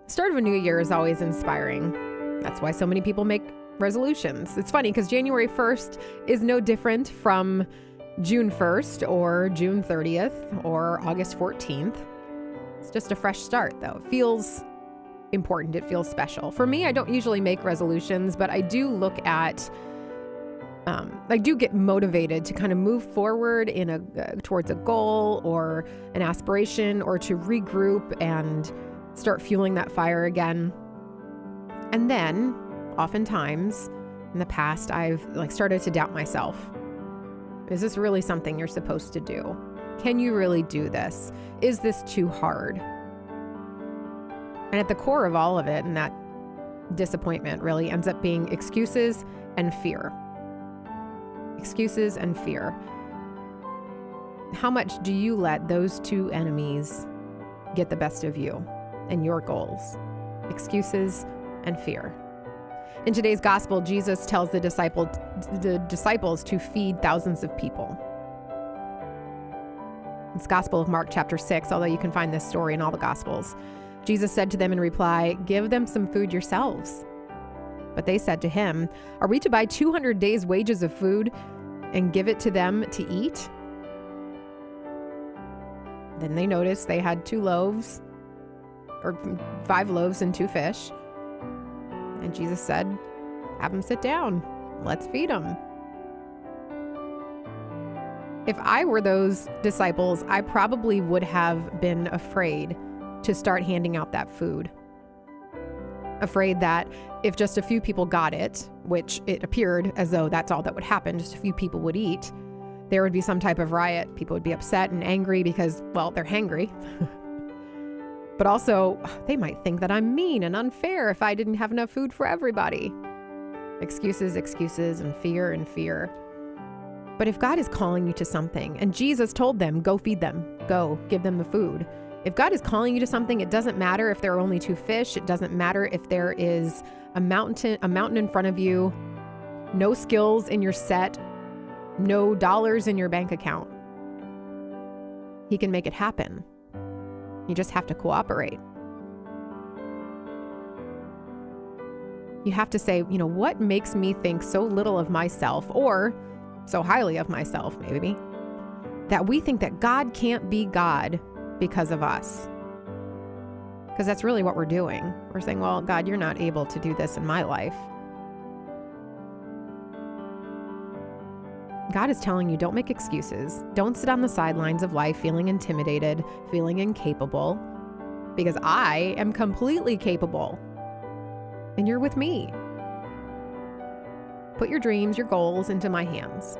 The start of a new year is always inspiring. That's why so many people make resolutions. It's funny because January 1st is no different from June 1st or June 30th or August 14th. It's just a fresh start, though. It feels important. It feels special. For me, I don't usually make resolutions, but I do look at, I do get motivated to kind of move forward in towards a goal or an aspiration, or to regroup and start fueling that fire again. And then, oftentimes, in the past, I've started to doubt myself. Is this really something you're supposed to do? Can you really do this? Is this too hard? And at the core of all of it, and that disappointment really ends up being excuses and fear. Excuses and fear. How much do you let those two enemies get the best of you and your goals? Excuses and fear. In today's gospel, Jesus tells the disciples to feed thousands of people. It's Gospel of Mark chapter 6, although you can find this story in all the Gospels. Jesus said to them in reply, "Give them some food yourselves." But they said to him, "Are we to buy 200 days' wages of food and give it to them to eat?" Then they noticed they had 5 loaves and 2 fish. And Jesus said, "Have them sit down. Let's feed them." If I were those disciples, I probably would have been afraid to start handing out that food. Afraid that if just a few people got it, which it appeared as though that's all that would happen, just a few people would eat, there would be some type of riot. People would be upset and angry because, well, they're hangry. But also, they might think that I'm mean and unfair if I didn't have enough food for everybody. Excuses, and fear. But if God is calling you to something, and Jesus told them, go feed them, go, give them the food. If God is calling you to something, it doesn't matter if there are only 2 fish. It doesn't matter if there is a mountain in front of you, no skills in your set, no dollars in your bank account. He can make it happen. You just have to cooperate. You have to say, what makes me think so little of myself, or so highly of myself, maybe, that we think that God can't be God because of us? Because that's really what we're doing. We're saying, well, God, you're not able to do this in my life. God is telling you, don't make excuses. Don't sit on the sidelines of life feeling intimidated, feeling incapable, because I am completely capable, and you're with me. Put your dreams, your goals into my hands.